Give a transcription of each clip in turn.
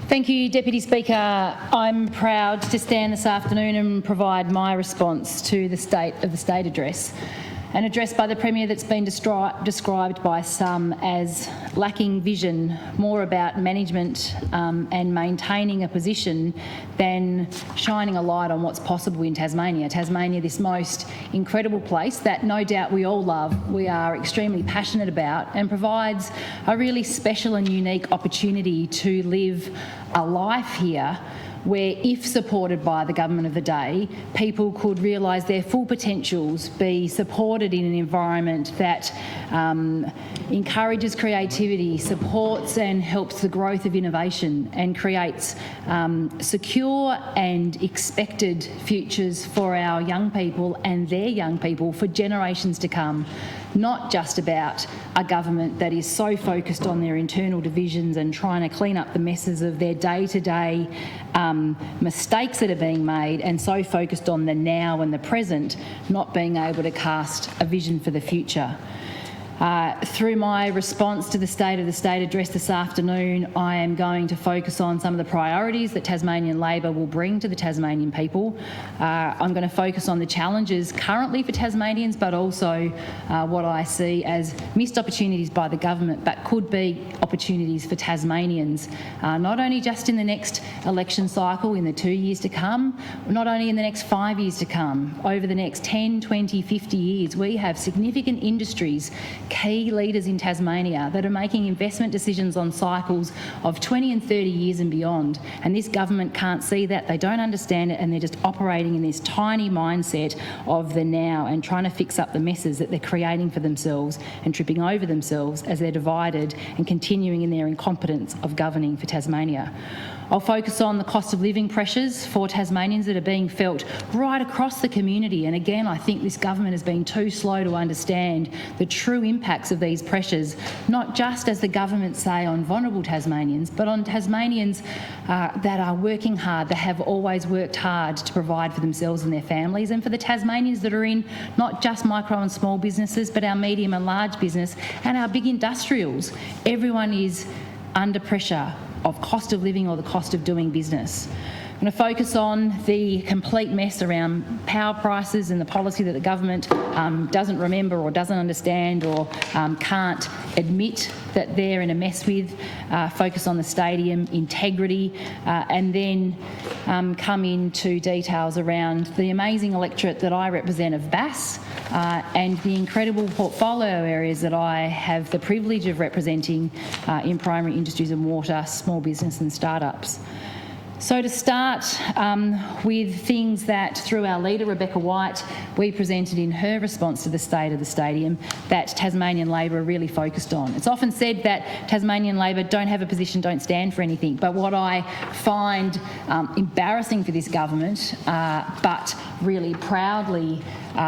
Thank you, Deputy Speaker. I'm proud to stand this afternoon and provide my response to the State of the State address. An address by the Premier that's been described by some as lacking vision, more about management and maintaining a position than shining a light on what's possible in Tasmania. Tasmania, this most incredible place that no doubt we all love, we are extremely passionate about, and provides a really special and unique opportunity to live a life here where, if supported by the government of the day, people could realise their full potentials, be supported in an environment that encourages creativity, supports and helps the growth of innovation, and creates secure and expected futures for our young people and their young people for generations to come. Not just about a government that is so focused on their internal divisions and trying to clean up the messes of their day-to-day mistakes that are being made, and so focused on the now and the present, not being able to cast a vision for the future. Through my response to the State of the State address this afternoon, I am going to focus on some of the priorities that Tasmanian Labor will bring to the Tasmanian people. I'm going to focus on the challenges currently for Tasmanians, but also what I see as missed opportunities by the government, but could be opportunities for Tasmanians, not only just in the next election cycle in the 2 years to come, not only in the next 5 years to come, over the next 10, 20, 50 years. We have significant industries, key leaders in Tasmania, that are making investment decisions on cycles of 20 and 30 years and beyond. And this government can't see that, they don't understand it, and they're just operating in this tiny mindset of the now and trying to fix up the messes that they're creating for themselves and tripping over themselves as they're divided and continuing in their incompetence of governing for Tasmania. I'll focus on the cost of living pressures for Tasmanians that are being felt right across the community. And again, I think this government has been too slow to understand the true impacts of these pressures, not just, as the government say, on vulnerable Tasmanians, but on Tasmanians that are working hard, that have always worked hard to provide for themselves and their families, and for the Tasmanians that are in not just micro and small businesses, but our medium and large business and our big industrials. Everyone is under pressure of cost of living or the cost of doing business. I'm going to focus on the complete mess around power prices and the policy that the government doesn't remember or doesn't understand or can't admit that they're in a mess with. Focus on the stadium integrity, and then come into details around the amazing electorate that I represent of Bass, and the incredible portfolio areas that I have the privilege of representing in primary industries and water, small business and startups. So to start with things that, through our leader Rebecca White, we presented in her response to the state of the stadium that Tasmanian Labor are really focused on. It's often said that Tasmanian Labor don't have a position, don't stand for anything, but what I find embarrassing for this government, but really proudly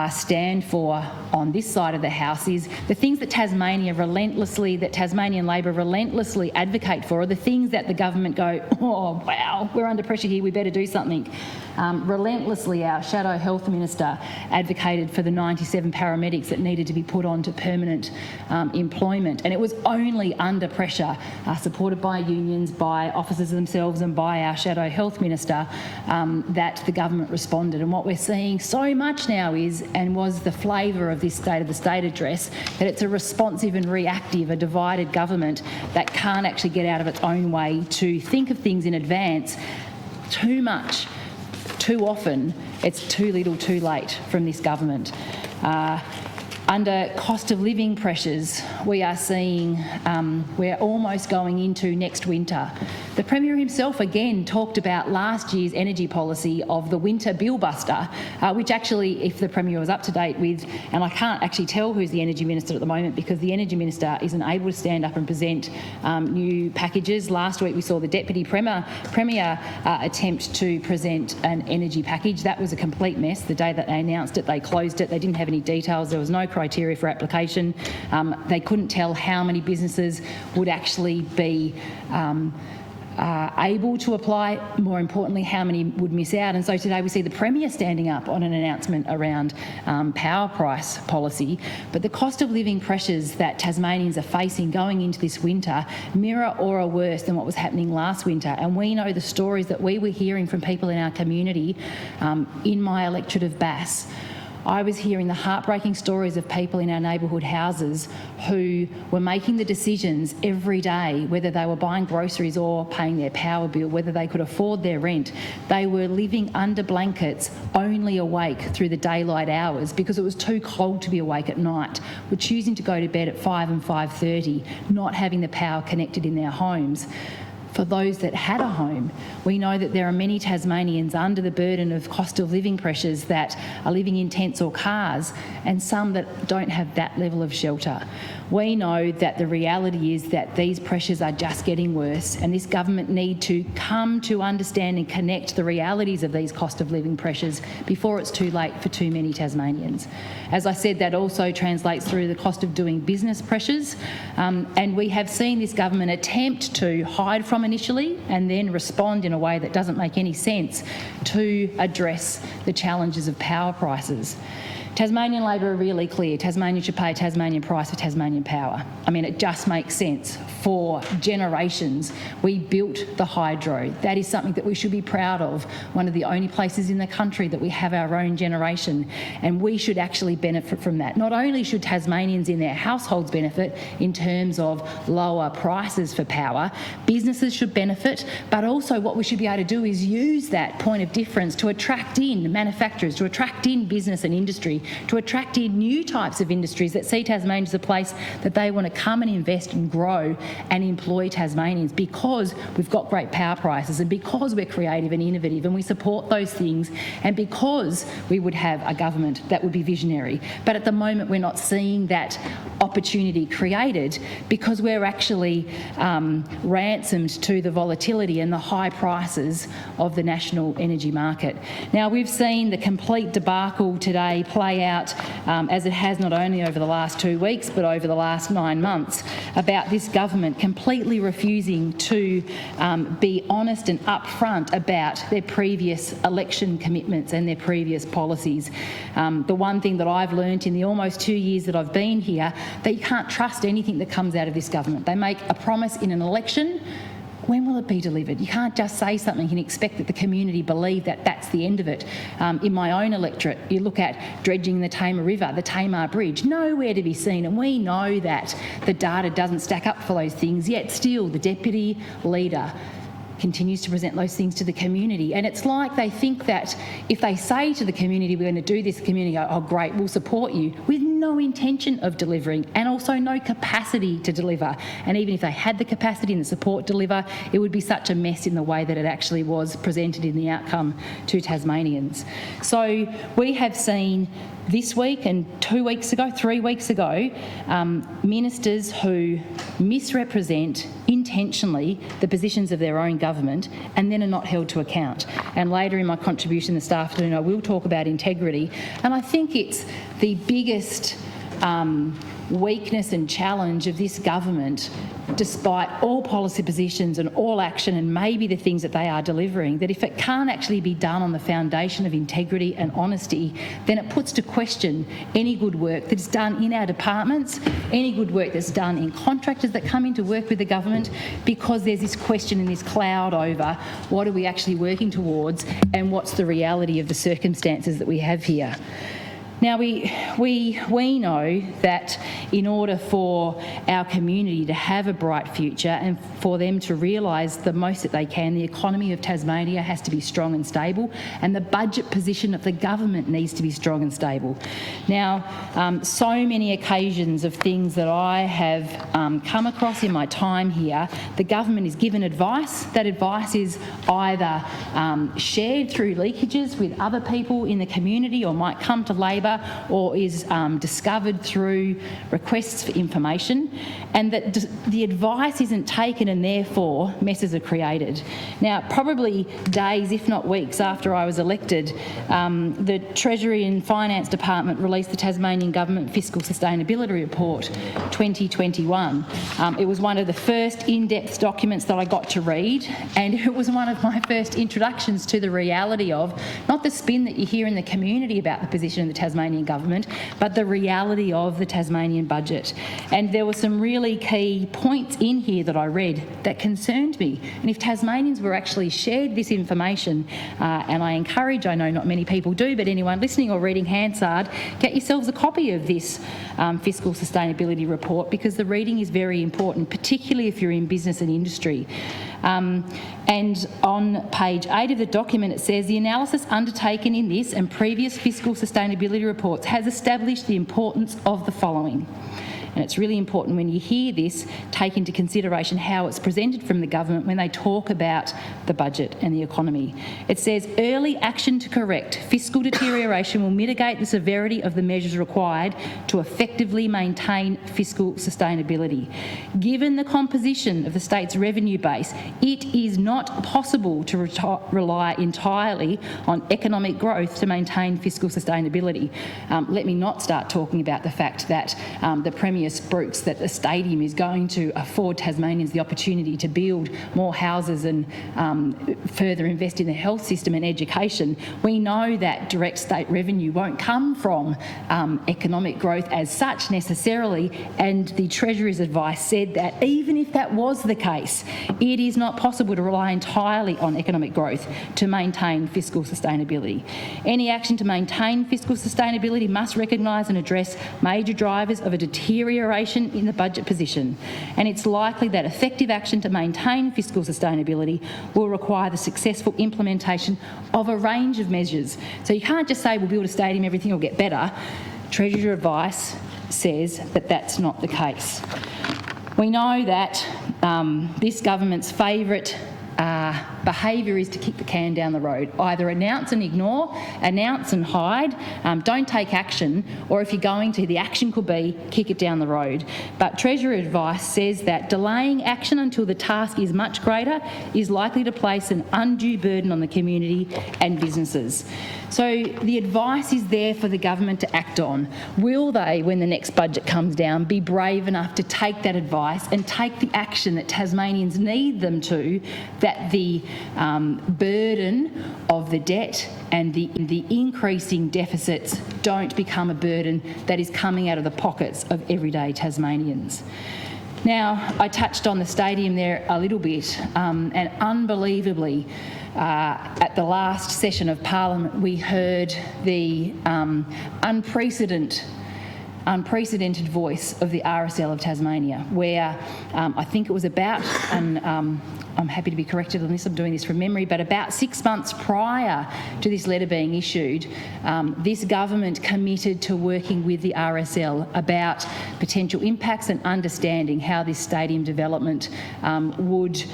stand for on this side of the House, is the things that Tasmanian Labor relentlessly advocate for are the things that the government go, oh wow, we're under pressure here, we better do something. Relentlessly, our Shadow Health Minister advocated for the 97 paramedics that needed to be put onto permanent employment, and it was only under pressure, supported by unions, by officers themselves and by our Shadow Health Minister, that the government responded. And what we're seeing so much now is, and was the flavour of this State of the State address, that it's a responsive and reactive, a divided government that can't actually get out of its own way to think of things in advance. Too much, too often, it's too little too late from this government. Under cost of living pressures, we are seeing, we're almost going into next winter. The Premier himself again talked about last year's energy policy of the winter bill buster, which actually, if the Premier was up to date with, and I can't actually tell who's the Energy Minister at the moment because the Energy Minister isn't able to stand up and present new packages. Last week we saw the Deputy Premier attempt to present an energy package. That was a complete mess. The day that they announced it, they closed it. They didn't have any details. There was no criteria for application. They couldn't tell how many businesses would actually be able to apply, more importantly, how many would miss out. And so today we see the Premier standing up on an announcement around power price policy, but the cost of living pressures that Tasmanians are facing going into this winter mirror or are worse than what was happening last winter. And we know the stories that we were hearing from people in our community in my electorate of Bass. I was hearing the heartbreaking stories of people in our neighbourhood houses who were making the decisions every day, whether they were buying groceries or paying their power bill, whether they could afford their rent. They were living under blankets, only awake through the daylight hours because it was too cold to be awake at night, were choosing to go to bed at 5 and 5:30, not having the power connected in their homes. For those that had a home, we know that there are many Tasmanians under the burden of cost of living pressures that are living in tents or cars, and some that don't have that level of shelter. We know that the reality is that these pressures are just getting worse, and this government need to come to understand and connect the realities of these cost of living pressures before it's too late for too many Tasmanians. As I said, that also translates through the cost of doing business pressures, and we have seen this government attempt to hide from initially and then respond in a way that doesn't make any sense to address the challenges of power prices. Tasmanian Labor are really clear. Tasmania should pay a Tasmanian price for Tasmanian power. I mean, it just makes sense. For generations, we built the hydro. That is something that we should be proud of. One of the only places in the country that we have our own generation, and we should actually benefit from that. Not only should Tasmanians in their households benefit in terms of lower prices for power, businesses should benefit, but also what we should be able to do is use that point of difference to attract in manufacturers, to attract in business and industry, to attract in new types of industries that see Tasmania as a place that they want to come and invest and grow and employ Tasmanians, because we've got great power prices and because we're creative and innovative and we support those things, and because we would have a government that would be visionary. But at the moment we're not seeing that opportunity created because we're actually ransomed to the volatility and the high prices of the national energy market. Now, we've seen the complete debacle today play out, as it has not only over the last 2 weeks but over the last 9 months, about this government completely refusing to be honest and upfront about their previous election commitments and their previous policies. The one thing that I've learnt in the almost 2 years that I've been here, that you can't trust anything that comes out of this government. They make a promise in an election. When will it be delivered? You can't just say something and expect that the community believe that that's the end of it. In my own electorate, you look at dredging the Tamar River, the Tamar Bridge, nowhere to be seen, and we know that the data doesn't stack up for those things, yet still the Deputy Leader continues to present those things to the community. And it's like they think that if they say to the community, we're going to do this, the community go, oh great, we'll support you, with no intention of delivering and also no capacity to deliver. And even if they had the capacity and the support to deliver, it would be such a mess in the way that it actually was presented in the outcome to Tasmanians. So we have seen this week and 2 weeks ago, 3 weeks ago, ministers who misrepresent intentionally the positions of their own government and then are not held to account. And later in my contribution this afternoon, I will talk about integrity. And I think it's the biggest weakness and challenge of this government, despite all policy positions and all action and maybe the things that they are delivering, that if it can't actually be done on the foundation of integrity and honesty, then it puts to question any good work that's done in our departments, any good work that's done in contractors that come in to work with the government, because there's this question and this cloud over what are we actually working towards and what's the reality of the circumstances that we have here. Now, we know that in order for our community to have a bright future and for them to realise the most that they can, the economy of Tasmania has to be strong and stable, and the budget position of the government needs to be strong and stable. Now, so many occasions of things that I have come across in my time here, the government is given advice. That advice is either shared through leakages with other people in the community or might come to Labor paper or is discovered through requests for information, and that the advice isn't taken and therefore messes are created. Now, probably days, if not weeks, after I was elected, the Treasury and Finance Department released the Tasmanian Government Fiscal Sustainability Report 2021. It was one of the first in-depth documents that I got to read, and it was one of my first introductions to the reality of not the spin that you hear in the community about the position of the Tasmanian government, but the reality of the Tasmanian budget. And there were some really key points in here that I read that concerned me. And if Tasmanians were actually shared this information, and I encourage, I know not many people do, but anyone listening or reading Hansard, get yourselves a copy of this fiscal sustainability report, because the reading is very important, particularly if you're in business and industry. And on page 8 of the document, it says the analysis undertaken in this and previous fiscal sustainability reports has established the importance of the following. And it's really important when you hear this, take into consideration how it's presented from the government when they talk about the budget and the economy. It says early action to correct fiscal deterioration will mitigate the severity of the measures required to effectively maintain fiscal sustainability. Given the composition of the state's revenue base, it is not possible to rely entirely on economic growth to maintain fiscal sustainability. Let me not start talking about the fact that the Premier spruiks that the stadium is going to afford Tasmanians the opportunity to build more houses and further invest in the health system and education. We know that direct state revenue won't come from economic growth as such necessarily, and the Treasury's advice said that even if that was the case, it is not possible to rely entirely on economic growth to maintain fiscal sustainability. Any action to maintain fiscal sustainability must recognise and address major drivers of a deterioration in the budget position, and it's likely that effective action to maintain fiscal sustainability will require the successful implementation of a range of measures. So you can't just say we'll build a stadium, everything will get better. Treasury advice says that that's not the case. We know that this government's favourite behaviour is to kick the can down the road. Either announce and ignore, announce and hide, don't take action, or if you're going to, the action could be kick it down the road. But Treasury advice says that delaying action until the task is much greater is likely to place an undue burden on the community and businesses. So the advice is there for the government to act on. Will they, when the next budget comes down, be brave enough to take that advice and take the action that Tasmanians need them to, that the burden of the debt and the increasing deficits don't become a burden that is coming out of the pockets of everyday Tasmanians? Now, I touched on the stadium there a little bit, and unbelievably, at the last session of Parliament, we heard the unprecedented voice of the RSL of Tasmania, where I think it was about, and I'm happy to be corrected on this, I'm doing this from memory, but about 6 months prior to this letter being issued, this government committed to working with the RSL about potential impacts and understanding how this stadium development would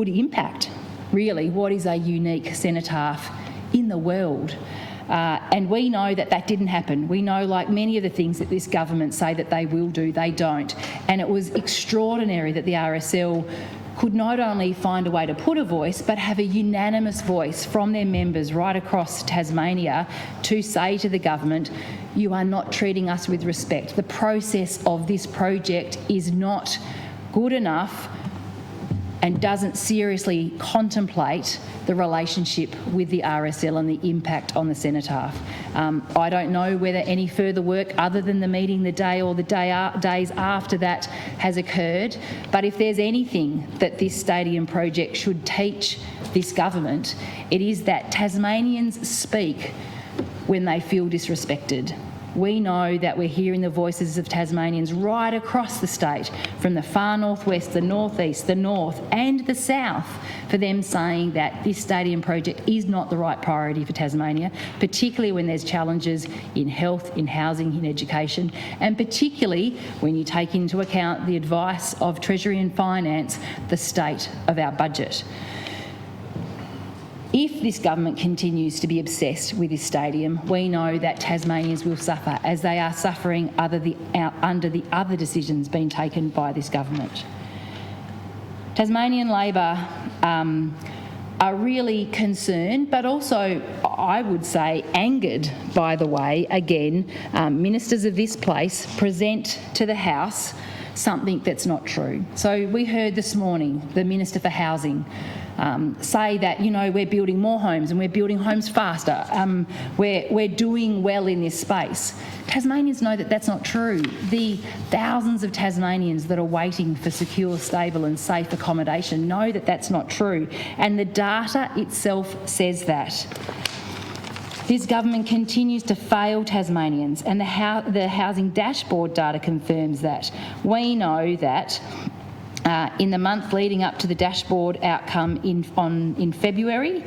impact, really, what is a unique cenotaph in the world. And we know that that didn't happen. We know, like many of the things that this government say that they will do, they don't. And it was extraordinary that the RSL could not only find a way to put a voice, but have a unanimous voice from their members right across Tasmania to say to the government, you are not treating us with respect. The process of this project is not good enough and doesn't seriously contemplate the relationship with the RSL and the impact on the cenotaph. I don't know whether any further work other than the meeting the day or the days after that has occurred, but if there's anything that this stadium project should teach this government, it is that Tasmanians speak when they feel disrespected. We know that we're hearing the voices of Tasmanians right across the state, from the far northwest, the northeast, the north and the south, for them saying that this stadium project is not the right priority for Tasmania, particularly when there's challenges in health, in housing, in education, and particularly when you take into account the advice of Treasury and Finance, the state of our budget. If this government continues to be obsessed with this stadium, we know that Tasmanians will suffer, as they are suffering under the other decisions being taken by this government. Tasmanian Labor are really concerned, but also, I would say, angered by the way, again, ministers of this place present to the House something that's not true. So we heard this morning the Minister for Housing say that, you know, we're building more homes and we're building homes faster. We're doing well in this space. Tasmanians know that that's not true. The thousands of Tasmanians that are waiting for secure, stable and safe accommodation know that that's not true. And the data itself says that. This government continues to fail Tasmanians, and the housing dashboard data confirms that. We know that in the month leading up to the dashboard outcome in February,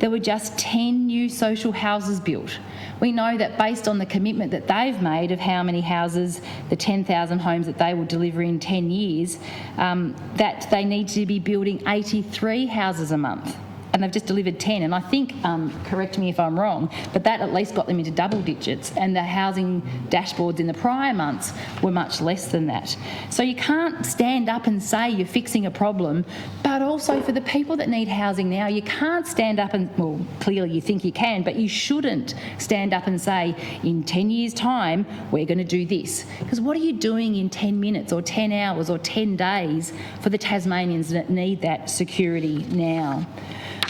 there were just 10 new social houses built. We know that based on the commitment that they've made of how many houses, the 10,000 homes that they will deliver in 10 years, that they need to be building 83 houses a month. And they've just delivered 10. And I think, correct me if I'm wrong, but that at least got them into double digits. And the housing dashboards in the prior months were much less than that. So you can't stand up and say you're fixing a problem, but also for the people that need housing now, you can't stand up and, well, clearly you think you can, but you shouldn't stand up and say, in 10 years' time, we're going to do this. Because what are you doing in 10 minutes or 10 hours or 10 days for the Tasmanians that need that security now?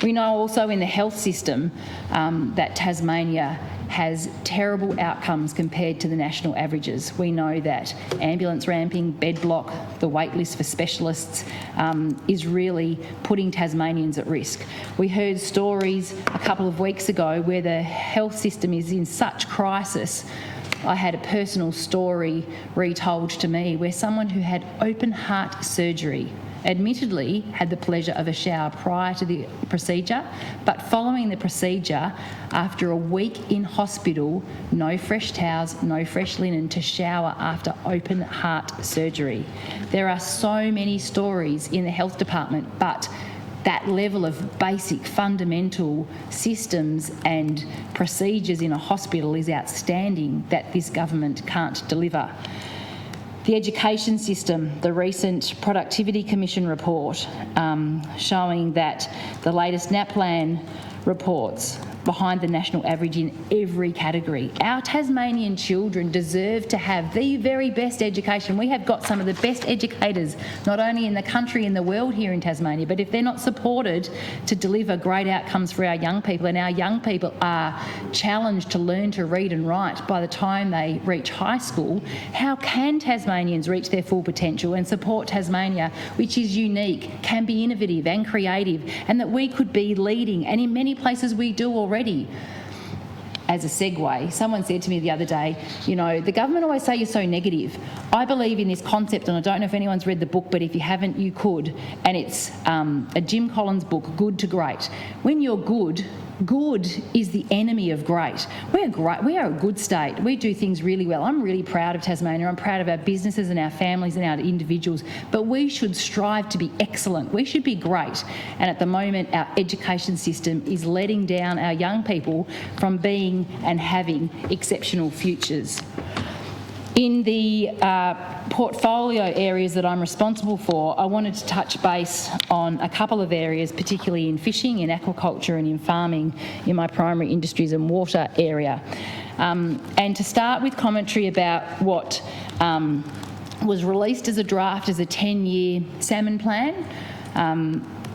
We know also in the health system that Tasmania has terrible outcomes compared to the national averages. We know that ambulance ramping, bed block, the wait list for specialists is really putting Tasmanians at risk. We heard stories a couple of weeks ago where the health system is in such crisis. I had a personal story retold to me where someone who had open heart surgery admittedly had the pleasure of a shower prior to the procedure, but following the procedure, after a week in hospital, no fresh towels, no fresh linen to shower after open heart surgery. There are so many stories in the health department, but that level of basic fundamental systems and procedures in a hospital is outstanding that this government can't deliver. The education system, the recent Productivity Commission report showing that the latest NAPLAN reports behind the national average in every category. Our Tasmanian children deserve to have the very best education. We have got some of the best educators, not only in the country, in the world here in Tasmania, but if they're not supported to deliver great outcomes for our young people, and our young people are challenged to learn to read and write by the time they reach high school, how can Tasmanians reach their full potential and support Tasmania, which is unique, can be innovative and creative, and that we could be leading, and in many places we do already. As a segue, someone said to me the other day, you know, the government always say you're so negative. I believe in this concept, and I don't know if anyone's read the book, but if you haven't, you could. And it's a Jim Collins book, Good to Great. When you're good, good is the enemy of great. We're great. We are a good state. We do things really well. I'm really proud of Tasmania. I'm proud of our businesses and our families and our individuals. But we should strive to be excellent. We should be great. And at the moment, our education system is letting down our young people from being and having exceptional futures. In the portfolio areas that I'm responsible for, I wanted to touch base on a couple of areas, particularly in fishing, in aquaculture and in farming, in my primary industries and water area. And to start with commentary about what was released as a draft as a 10-year salmon plan.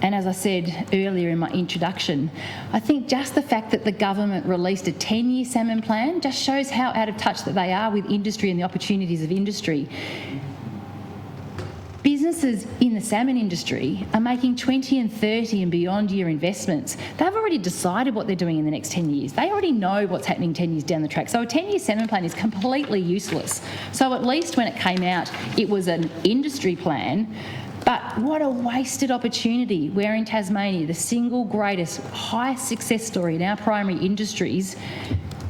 And as I said earlier in my introduction, I think just the fact that the government released a 10-year salmon plan just shows how out of touch that they are with industry and the opportunities of industry. Businesses in the salmon industry are making 20 and 30 and beyond year investments. They've already decided what they're doing in the next 10 years. They already know what's happening 10 years down the track. So a 10-year salmon plan is completely useless. So at least when it came out, it was an industry plan. But what a wasted opportunity, where in Tasmania the single greatest, highest success story in our primary industries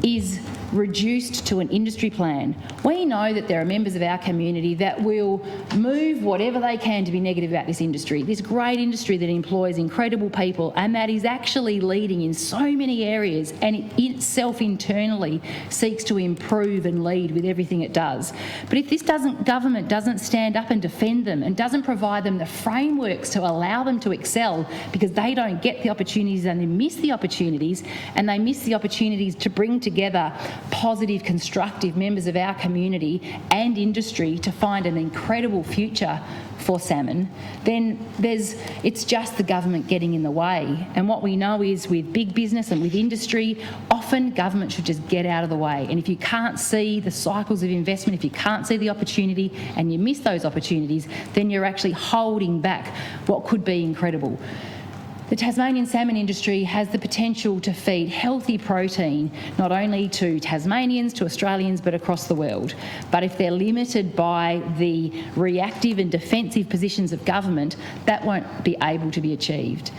is reduced to an industry plan. We know that there are members of our community that will move whatever they can to be negative about this industry, this great industry that employs incredible people and that is actually leading in so many areas, and it itself internally seeks to improve and lead with everything it does. But if this government doesn't stand up and defend them and doesn't provide them the frameworks to allow them to excel, because they don't get the opportunities and they miss the opportunities, and they miss the opportunities to bring together positive, constructive members of our community and industry to find an incredible future for salmon, then it's just the government getting in the way. And what we know is with big business and with industry, often government should just get out of the way. And if you can't see the cycles of investment, if you can't see the opportunity and you miss those opportunities, then you're actually holding back what could be incredible. The Tasmanian salmon industry has the potential to feed healthy protein not only to Tasmanians, to Australians, but across the world. But if they're limited by the reactive and defensive positions of government, that won't be able to be achieved.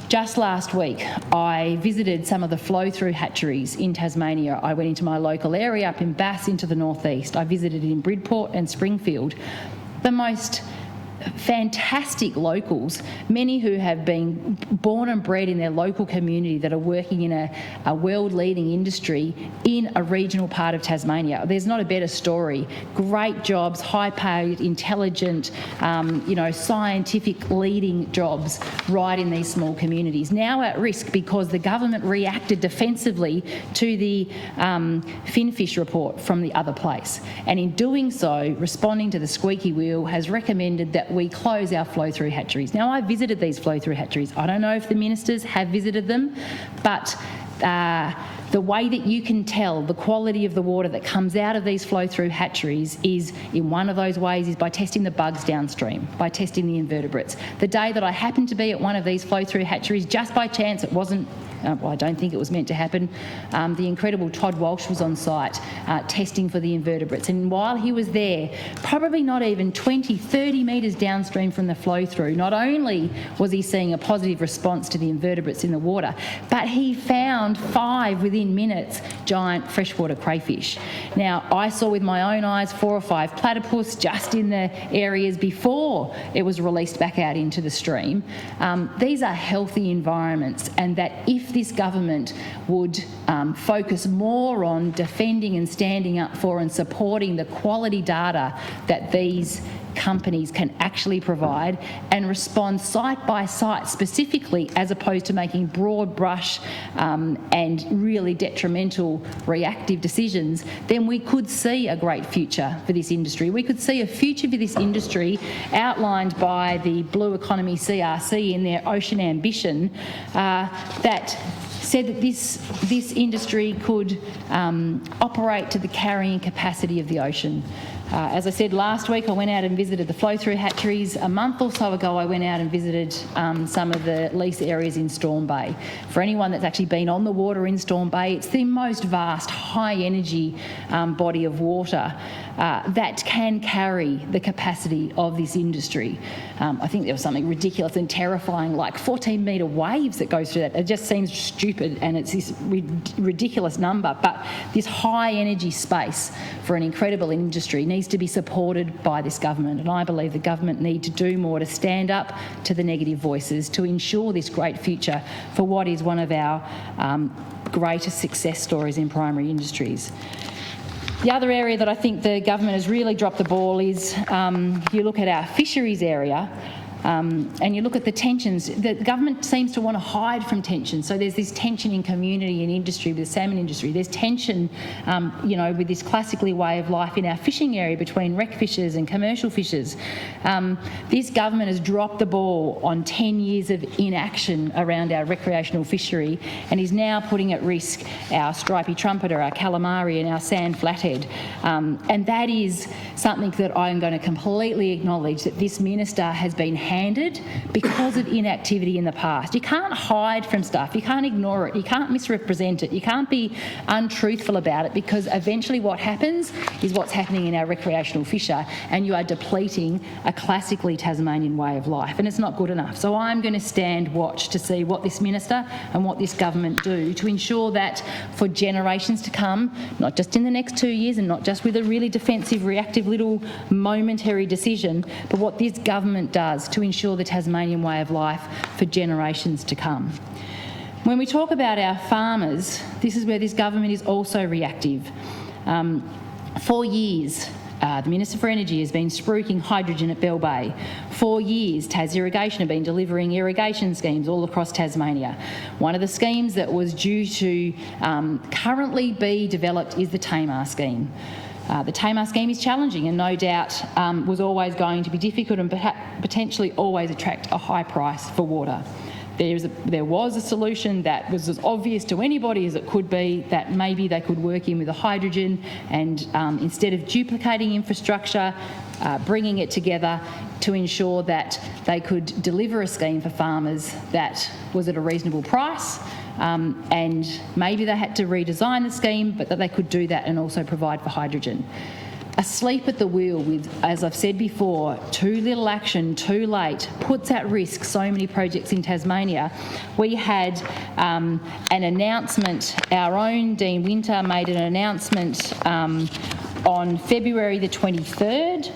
Just last week, I visited some of the flow-through hatcheries in Tasmania. I went into my local area up in Bass into the northeast. I visited in Bridport and Springfield. The most fantastic locals, many who have been born and bred in their local community that are working in a world-leading industry in a regional part of Tasmania. There's not a better story. Great jobs, high-paid, intelligent, scientific leading jobs right in these small communities. Now at risk because the government reacted defensively to the finfish report from the other place. And in doing so, responding to the squeaky wheel, has recommended that we close our flow-through hatcheries. Now, I visited these flow-through hatcheries. I don't know if the ministers have visited them, but the way that you can tell the quality of the water that comes out of these flow-through hatcheries is, in one of those ways, is by testing the bugs downstream, by testing the invertebrates. The day that I happened to be at one of these flow-through hatcheries, just by chance, it wasn't, I don't think it was meant to happen, the incredible Todd Walsh was on site testing for the invertebrates. And while he was there, probably not even 20, 30 metres downstream from the flow-through, not only was he seeing a positive response to the invertebrates in the water, but he found 5 within minutes giant freshwater crayfish. Now, I saw with my own eyes 4 or 5 platypus just in the areas before it was released back out into the stream. These are healthy environments, and that if this government would focus more on defending and standing up for and supporting the quality data that these companies can actually provide and respond site by site specifically, as opposed to making broad brush and really detrimental reactive decisions, then we could see a great future for this industry. We could see a future for this industry outlined by the Blue Economy CRC in their Ocean Ambition that said that this industry could operate to the carrying capacity of the ocean. As I said, last week I went out and visited the flow-through hatcheries. A month or so ago I went out and visited some of the lease areas in Storm Bay. For anyone that's actually been on the water in Storm Bay, it's the most vast, high-energy body of water that can carry the capacity of this industry. I think there was something ridiculous and terrifying, like 14-metre waves that goes through that. It just seems stupid, and it's this ridiculous number. But this high-energy space for an incredible industry needs to be supported by this government, and I believe the government need to do more to stand up to the negative voices to ensure this great future for what is one of our greatest success stories in primary industries. The other area that I think the government has really dropped the ball is you look at our fisheries area and you look at the tensions. The government seems to want to hide from tension. So there's this tension in community and industry with the salmon industry. There's tension, with this classically way of life in our fishing area between rec fishers and commercial fishers. This government has dropped the ball on 10 years of inaction around our recreational fishery and is now putting at risk our stripy trumpeter, our calamari and our sand flathead. And that is something that I'm going to completely acknowledge, that this minister has been handed because of inactivity in the past. You can't hide from stuff, you can't ignore it, you can't misrepresent it, you can't be untruthful about it, because eventually what happens is what's happening in our recreational fisher, and you are depleting a classically Tasmanian way of life, and it's not good enough. So I'm going to stand watch to see what this minister and what this government do to ensure that for generations to come, not just in the next 2 years and not just with a really defensive, reactive little momentary decision, but what this government does to ensure the Tasmanian way of life for generations to come. When we talk about our farmers, this is where this government is also reactive. For years, the Minister for Energy has been spruiking hydrogen at Bell Bay. For years, Tas Irrigation have been delivering irrigation schemes all across Tasmania. One of the schemes that was due to currently be developed is the Tamar scheme. The Tamar scheme is challenging and no doubt was always going to be difficult and potentially always attract a high price for water. There was a solution that was as obvious to anybody as it could be, that maybe they could work in with the hydrogen and instead of duplicating infrastructure, bringing it together to ensure that they could deliver a scheme for farmers that was at a reasonable price, and maybe they had to redesign the scheme, but that they could do that and also provide for hydrogen. Asleep at the wheel with, as I've said before, too little action, too late, puts at risk so many projects in Tasmania. We had an announcement, our own Dean Winter made an announcement on February the 23rd,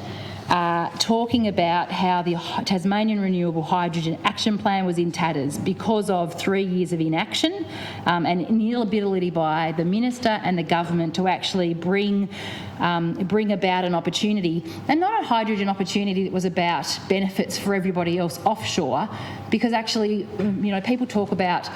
talking about how the Tasmanian Renewable Hydrogen Action Plan was in tatters because of 3 years of inaction and inability by the Minister and the government to actually bring about an opportunity, and not a hydrogen opportunity that was about benefits for everybody else offshore, because actually, you know, people talk about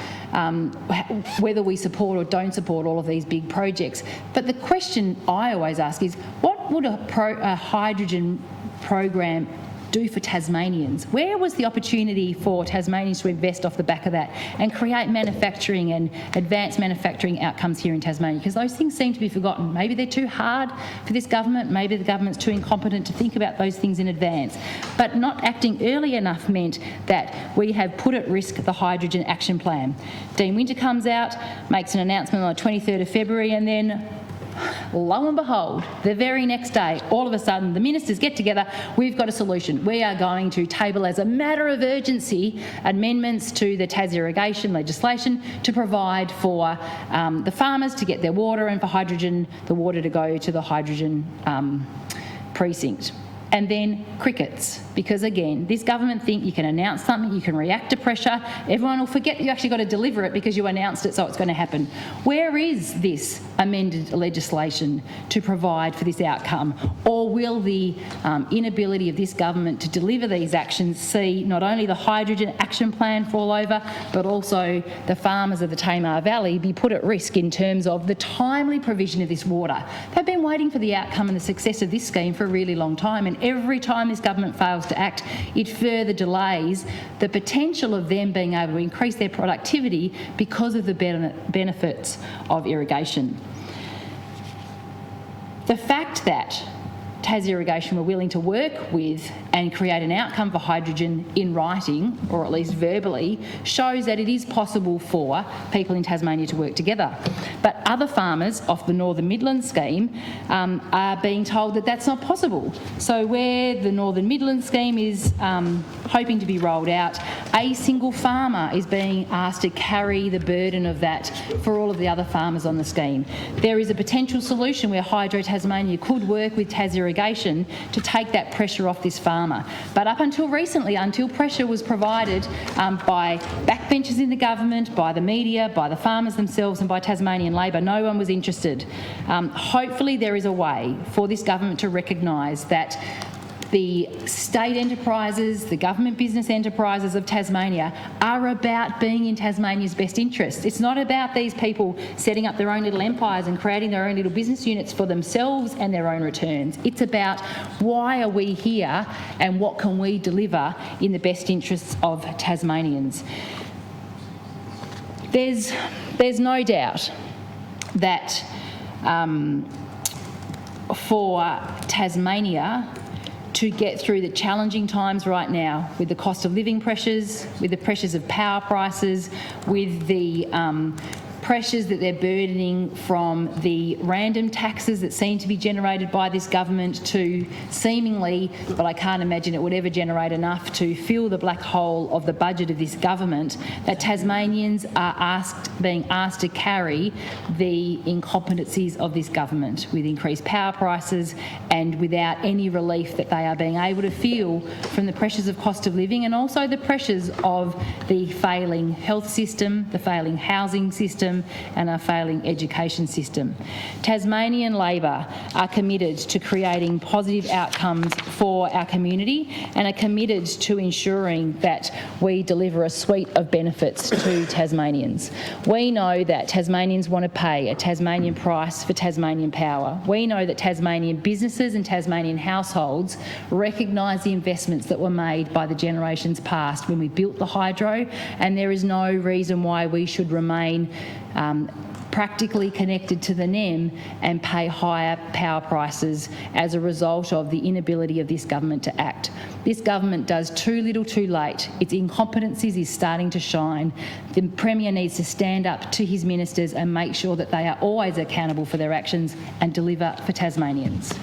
whether we support or don't support all of these big projects, but the question I always ask is, what would a hydrogen program do for Tasmanians? Where was the opportunity for Tasmanians to invest off the back of that and create manufacturing and advanced manufacturing outcomes here in Tasmania? Because those things seem to be forgotten. Maybe they're too hard for this government, maybe the government's too incompetent to think about those things in advance. But not acting early enough meant that we have put at risk the Hydrogen Action Plan. Dean Winter comes out, makes an announcement on the 23rd of February, and then lo and behold, the very next day, all of a sudden, the ministers get together, we've got a solution. We are going to table as a matter of urgency amendments to the Tas irrigation legislation to provide for the farmers to get their water and for hydrogen, the water to go to the hydrogen precinct. And then crickets, because again, this government think you can announce something, you can react to pressure, everyone will forget you actually got to deliver it because you announced it, so it's going to happen. Where is this amended legislation to provide for this outcome? Or will the inability of this government to deliver these actions see not only the Hydrogen Action Plan fall over, but also the farmers of the Tamar Valley be put at risk in terms of the timely provision of this water? They've been waiting for the outcome and the success of this scheme for a really long time, and every time this government fails to act, it further delays the potential of them being able to increase their productivity because of the benefits of irrigation. The fact that Tas Irrigation were willing to work with and create an outcome for hydrogen in writing, or at least verbally, shows that it is possible for people in Tasmania to work together. But other farmers off the Northern Midlands scheme are being told that that's not possible. So where the Northern Midlands scheme is hoping to be rolled out, a single farmer is being asked to carry the burden of that for all of the other farmers on the scheme. There is a potential solution where Hydro Tasmania could work with Tas Irrigation to take that pressure off this farmer. But up until recently, until pressure was provided by backbenchers in the government, by the media, by the farmers themselves and by Tasmanian Labor, no one was interested. Hopefully there is a way for this government to recognise that the state enterprises, the government business enterprises of Tasmania are about being in Tasmania's best interests. It's not about these people setting up their own little empires and creating their own little business units for themselves and their own returns. It's about why are we here and what can we deliver in the best interests of Tasmanians. There's no doubt that for Tasmania to get through the challenging times right now with the cost of living pressures, with the pressures of power prices, with the pressures that they're burdening from the random taxes that seem to be generated by this government to seemingly, but I can't imagine it would ever generate enough to fill the black hole of the budget of this government, that Tasmanians are being asked to carry the incompetencies of this government with increased power prices and without any relief that they are being able to feel from the pressures of cost of living and also the pressures of the failing health system, the failing housing system and our failing education system. Tasmanian Labor are committed to creating positive outcomes for our community and are committed to ensuring that we deliver a suite of benefits to Tasmanians. We know that Tasmanians want to pay a Tasmanian price for Tasmanian power. We know that Tasmanian businesses and Tasmanian households recognise the investments that were made by the generations past when we built the hydro, and there is no reason why we should remain practically connected to the NEM and pay higher power prices as a result of the inability of this government to act. This government does too little too late. Its incompetencies is starting to shine. The Premier needs to stand up to his ministers and make sure that they are always accountable for their actions and deliver for Tasmanians.